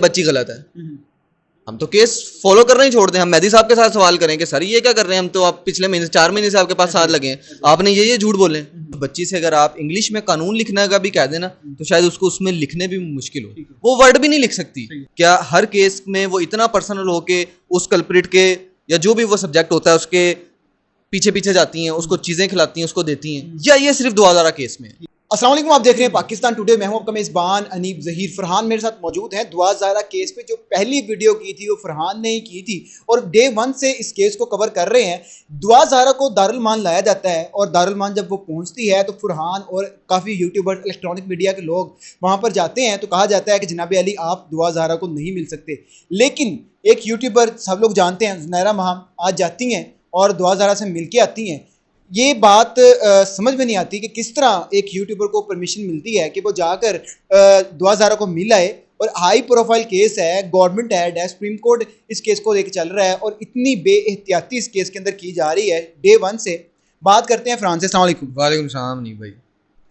बच्ची गलत है। हम तो केस फॉलो करना ही छोड़ दें, हम मेहदी साहब के साथ सवाल करें कि सर ये क्या कर रहे हैं, हम तो आप पिछले महीने 4 महीने से आपके पास साथ लगे हैं, आपने ये झूठ बोले। बच्ची से अगर आप इंग्लिश में कानून लिखने का भी कह देना तो शायद उसको उसमें लिखने भी मुश्किल हो, वो वर्ड भी नहीं लिख सकती। क्या हर केस में वो इतना पर्सनल हो के उस कल्प्रिट के या जो भी वो सब्जेक्ट होता है उसके पीछे पीछे जाती हैं, उसको चीजें खिलाती हैं, उसको देती हैं, या ये सिर्फ दुआदारा केस में? अस्सलाम वालेकुम, आप देख रहे हैं पाकिस्तान टुडे। मैं हूं आपका मेज़बान अनीब ज़हीर। फरहान मेरे साथ मौजूद हैं। दुआ ज़ाहरा केस पे जो पहली वीडियो की थी वो फरहान ने ही की थी और डे 1 से इस केस को कवर कर रहे हैं। दुआ ज़ाहरा को दारुल मान लाया जाता है और दारुल मान जब वो पहुंचती है तो फरहान और काफ़ी यूट्यूबर, इलेक्ट्रॉनिक मीडिया के लोग वहाँ पर जाते हैं तो कहा जाता है कि जनाब अली आप दुआ ज़ाहरा को नहीं मिल सकते। लेकिन एक यूट्यूबर सब लोग जानते हैं, ज़ुनैरा महाम, आज जाती हैं और दुआ ज़ाहरा से मिल के आती हैं। ये बात समझ में नहीं आती कि किस तरह एक यूट्यूबर को परमिशन मिलती है कि वो जाकर दुआ ज़ाहरा को मिल आए। और हाई प्रोफाइल केस है, गवर्नमेंट है, सुप्रीम कोर्ट इस केस को लेकर चल रहा है और इतनी बेएहतियाती इस केस के अंदर की जा रही है। डे 1 से बात करते हैं फरहान से। अस्सलाम वालेकुम। वालेकुम सलाम। नहीं भाई,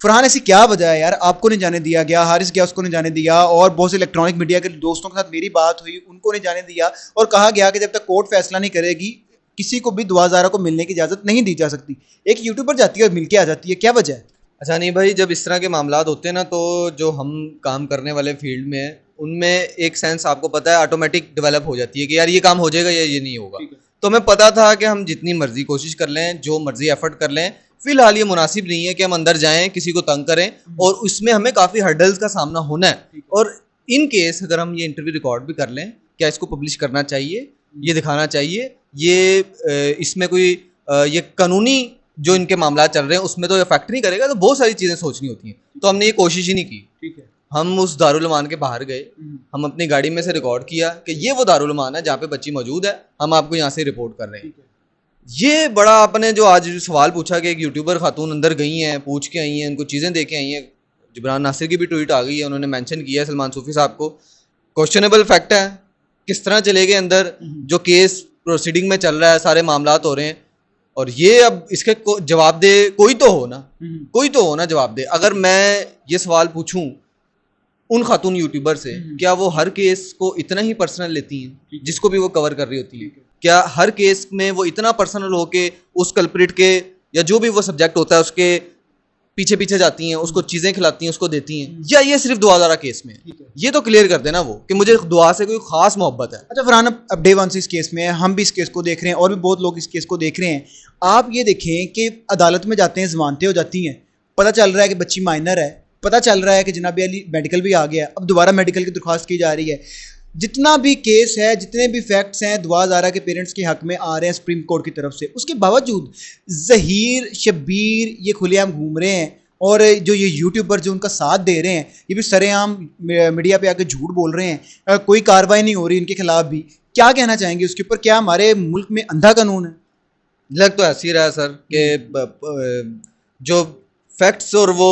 फरहान ऐसी क्या वजह है यार, आपको नहीं जाने दिया गया, हारिस गया उसको नहीं जाने दिया, और बहुत से इलेक्ट्रॉनिक मीडिया के दोस्तों के साथ मेरी बात हुई, उनको नहीं जाने दिया और कहा गया कि जब तक कोर्ट फैसला नहीं करेगी किसी को भी दुआ ज़ाहरा को मिलने की इजाज़त नहीं दी जा सकती। एक यूट्यूबर जाती है और मिलके आ जाती है, क्या वजह है? अच्छा नहीं भाई, जब इस तरह के मामलात होते हैं ना तो जो हम काम करने वाले फील्ड में हैं उनमें एक सेंस आपको पता है ऑटोमेटिक डेवलप हो जाती है कि यार ये काम हो जाएगा या ये नहीं होगा। तो हमें पता था कि हम जितनी मर्जी कोशिश कर लें, जो मर्जी एफर्ट कर लें, फिलहाल ये मुनासिब नहीं है कि हम अंदर जाएं, किसी को तंग करें, और उसमें हमें काफ़ी हर्डल्स का सामना होना है। और इन केस अगर हम ये इंटरव्यू रिकॉर्ड भी कर लें, क्या इसको पब्लिश करना चाहिए, ये दिखाना चाहिए, ये इसमें कोई ये कानूनी जो इनके मामला चल रहे हैं उसमें तो इफेक्ट नहीं करेगा, तो बहुत सारी चीज़ें सोचनी होती हैं। तो हमने ये कोशिश ही नहीं की। ठीक है। हम उस दारुल अमान के बाहर गए, हम अपनी गाड़ी में से रिकॉर्ड किया कि ये वो दारुल अमान है जहाँ पे बच्ची मौजूद है, हम आपको यहाँ से रिपोर्ट कर रहे हैं। ये बड़ा आपने जो आज सवाल पूछा कि एक यूट्यूबर खातून अंदर गई हैं, पूछ के आई हैं, उनको चीज़ें दे के आई हैं, जिब्रान नासिर की भी ट्वीट आ गई है, उन्होंने मेंशन किया है सलमान सूफी साहब को। क्वेश्चनेबल फैक्ट है, किस तरह चले गए अंदर, जो केस प्रोसीडिंग में चल रहा है, सारे मामलात हो रहे हैं, और ये अब इसके जवाब दे कोई तो हो ना, कोई तो हो ना जवाब दे। अगर मैं ये सवाल पूछूं उन खातून यूट्यूबर से, क्या वो हर केस को इतना ही पर्सनल लेती हैं जिसको भी वो कवर कर रही होती है? क्या हर केस में वो इतना पर्सनल हो के उस कल्प्रिट के या जो भी वो सब्जेक्ट होता है उसके पीछे पीछे जाती हैं, उसको चीजें खिलाती हैं, उसको देती हैं, या ये सिर्फ दुआ ज़ाहरा केस में? ये तो क्लियर कर देना वो कि मुझे दुआ से कोई खास मोहब्बत है। अच्छा फरहान, अब डे 1 से इस केस में हम भी इस केस को देख रहे हैं और भी बहुत लोग इस केस को देख रहे हैं। आप ये देखें कि अदालत में जाते हैं, जमानतें हो जाती हैं, पता चल रहा है कि बच्ची माइनर है, पता चल रहा है कि जनाब अली मेडिकल भी आ गया है, अब दोबारा मेडिकल की दरख्वास्त की जा रही है। जितना भी केस है, जितने भी फैक्ट्स हैं दुआ ज़ाहरा के पेरेंट्स के हक में आ रहे हैं सुप्रीम कोर्ट की तरफ से, उसके बावजूद ज़हीर, शब्बीर ये खुलेआम घूम रहे हैं और जो ये यूट्यूबर जो उनका साथ दे रहे हैं ये भी सरेआम मीडिया पे आके झूठ बोल रहे हैं। कोई कार्रवाई नहीं हो रही इनके खिलाफ भी। क्या कहना चाहेंगे उसके ऊपर? क्या हमारे मुल्क में अंधा कानून है? लग तो ऐसी रहा है सर कि जो फैक्ट्स और वो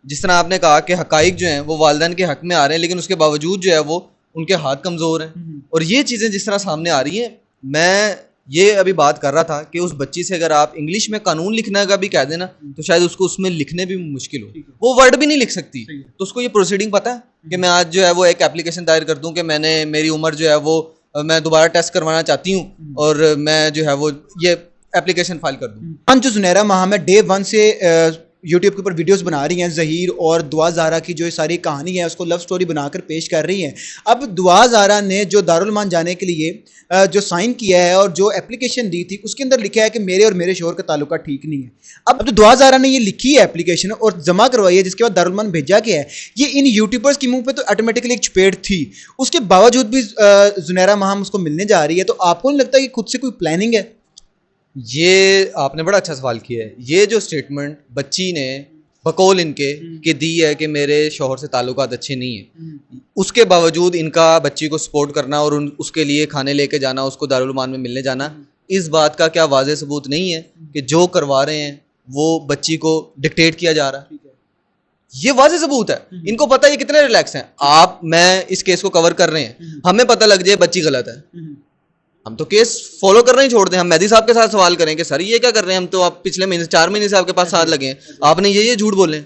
जिस तरह आपने कहा कि हकाइक जो हैं वो वालिदैन के हक में आ रहे हैं, लेकिन उसके बावजूद जो है वो उनके हाथ कमज़ोर हैं। और ये चीज़ें जिस तरह सामने आ रही हैं, मैं ये अभी बात कर रहा था कि उस बच्ची से अगर आप इंग्लिश में कानून लिखने का भी कह देना तो शायद उसको उसमें लिखने भी मुश्किल हो, वो वर्ड भी नहीं लिख सकती। तो उसको ये प्रोसीडिंग पता है कि मैं आज जो है वो एक एप्लीकेशन दायर कर दूं कि मेरी उम्र जो है वो मैं दोबारा टेस्ट करवाना चाहती हूँ और मैं जो है वो ये एप्लीकेशन फाइल कर दूँ। हम जो ज़ुनैरा महाम है डे 1 से यूट्यूब के ऊपर वीडियोस बना रही हैं, ज़हीर और दुआ ज़ाहरा की जो सारी कहानी है उसको लव स्टोरी बनाकर पेश कर रही हैं। अब दुआ ज़ाहरा ने जो दारुल मान जाने के लिए जो साइन किया है और जो एप्लीकेशन दी थी उसके अंदर लिखा है कि मेरे और मेरे शोहर का ताल्लुका ठीक नहीं है। अब जो दुआ ज़ाहरा ने ये लिखी है एप्लीकेशन और जमा करवाई है, जिसके बाद दारुल मान भेजा गया है, ये इन यूट्यूबर्स के मुंह पे तो ऑटोमेटिकली एक चपेट थी। उसके बावजूद भी ज़ुनैरा महाम उसको मिलने जा रही है। तो आपको नहीं लगता कि खुद से कोई प्लानिंग है? ये आपने बड़ा अच्छा सवाल किया है। ये जो स्टेटमेंट बच्ची ने बकौल इनके कि दी है कि मेरे शोहर से ताल्लुकात अच्छे नहीं है, उसके बावजूद इनका बच्ची को सपोर्ट करना और उसके लिए खाने लेके जाना, उसको दारुल उमान में मिलने जाना, इस बात का क्या वाज़ेह सबूत नहीं है कि जो करवा रहे हैं वो बच्ची को डिक्टेट किया जा रहा है? ये वाज़ेह सबूत है। इनको पता है ये कितने रिलैक्स हैं। मैं इस केस को कवर कर रहे हैं, हमें पता लग जाए बच्ची गलत है, हम तो केस फॉलो करना ही छोड़ दें, हम मेहदी साहब के साथ सवाल करें कि सर ये क्या कर रहे हैं, हम तो आप पिछले महीने 4 महीने से आपके पास साथ लगे हैं, आपने ये झूठ बोले।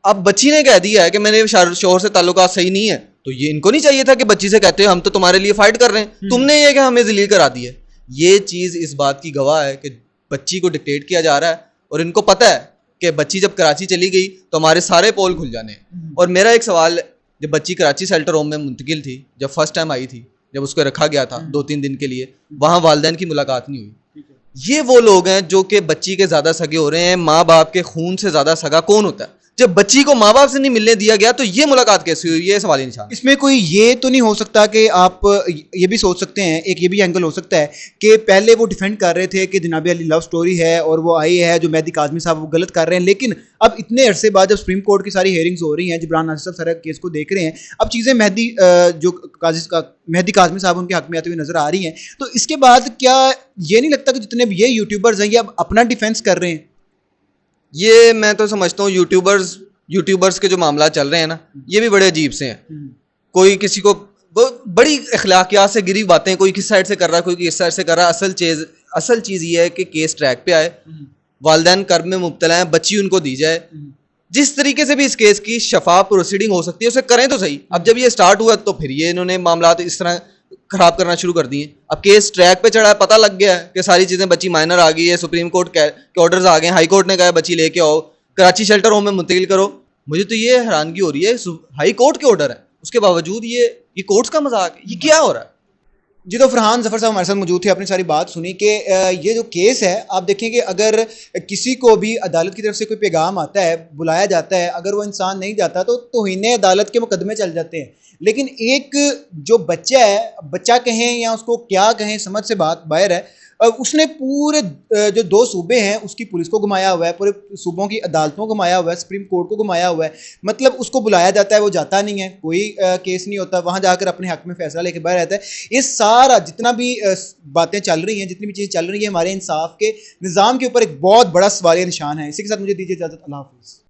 अब बच्ची ने कह दिया है कि मेरे शोहर से ताल्लुकात सही नहीं है, तो ये इनको नहीं चाहिए था कि बच्ची से कहते हो हम तो तुम्हारे लिए फाइट कर रहे हैं, तुमने ये कि हमें जलील करा दी है। ये चीज़ इस बात की गवाह है कि बच्ची को डिक्टेट किया जा रहा है और इनको पता है कि बच्ची जब कराची चली गई तो हमारे सारे पोल खुल जाने हैं। और मेरा एक सवाल है, जब बच्ची कराची शेल्टर होम में मुंतकिल थी, जब फर्स्ट टाइम आई थी, जब उसको रखा गया था 2-3 दिन के लिए, वहाँ वालिदैन की मुलाकात नहीं हुई। ये वो लोग हैं जो कि बच्ची के ज़्यादा सगे हो रहे हैं। माँ बाप के खून से ज़्यादा सगा कौन होता है? जब बच्ची को माँ बाप से नहीं मिलने दिया गया तो ये मुलाकात कैसे हुई? ये सवाल निशान। इसमें कोई ये तो नहीं हो सकता कि आप ये भी सोच सकते हैं, एक ये भी एंगल हो सकता है कि पहले वो डिफेंड कर रहे थे कि जनाब अली लव स्टोरी है और वो आई है, जो मेहदी काज़मी साहब वो गलत कर रहे हैं, लेकिन अब इतने अरसे बाद जब सुप्रीम कोर्ट की सारी हेयरिंग्स हो रही हैं, जबरान नासिर साहब सारे केस को देख रहे हैं, अब चीज़ें मेहदी काज़मी साहब उनके हक में आती हुई नजर आ रही हैं, तो इसके बाद क्या ये नहीं लगता कि जितने भी ये यूट्यूबर्स हैं ये अब अपना डिफेंस कर रहे हैं? ये मैं तो समझता हूँ यूट्यूबर्स के जो मामला चल रहे हैं ना, ये भी बड़े अजीब से हैं। कोई किसी को बड़ी अखलाकियात से गिरी बातें, कोई किस साइड से कर रहा है, कोई किस साइड से कर रहा है। असल चीज़ ये है कि केस ट्रैक पे आए, वालिदैन कर्म में मुब्तला हैं, बच्ची उनको दी जाए। जिस तरीके से भी इस केस की शफाफ प्रोसीडिंग हो सकती है उसे करें तो सही। अब जब ये स्टार्ट हुआ तो फिर ये इन्होंने मामला इस तरह खराब करना शुरू कर दिए। अब केस ट्रैक पे चढ़ा है, पता लग गया है कि सारी चीज़ें, बच्ची माइनर आ गई है, सुप्रीम कोर्ट के ऑर्डर्स आ गए, हाई कोर्ट ने कहा है बच्ची लेके आओ, कराची शेल्टर होम में मुंतकिल करो। मुझे तो ये हैरानगी हो रही है, हाई कोर्ट के ऑर्डर है, उसके बावजूद ये कोर्ट्स का मजाक है, ये क्या हो रहा है? जी, तो फरहान ज़फ़र साहब हमारे साथ मौजूद थे, अपनी सारी बात सुनी कि ये जो केस है, आप देखें कि अगर किसी को भी अदालत की तरफ से कोई पैगाम आता है, बुलाया जाता है, अगर वो इंसान नहीं जाता तो तौहीन अदालत के मुकदमे चल जाते हैं। लेकिन एक जो बच्चा है, बच्चा कहें या उसको क्या कहें, समझ से बात बाहर है, उसने पूरे जो 2 सूबे हैं उसकी पुलिस को घुमाया हुआ है, पूरे सूबों की अदालतों को घुमाया हुआ है, सुप्रीम कोर्ट को घुमाया हुआ है। मतलब उसको बुलाया जाता है, वो जाता नहीं है, कोई केस नहीं होता, वहाँ जाकर अपने हक में फैसला लेके बाहर रहता है। ये सारा जितना भी बातें चल रही हैं, जितनी भी चीज़ें चल रही हैं, हमारे इंसाफ के निज़ाम के ऊपर एक बहुत बड़ा सवालिया निशान है। इसी के साथ मुझे दीजिए इजाज़त। अल्लाह हाफ़िज़।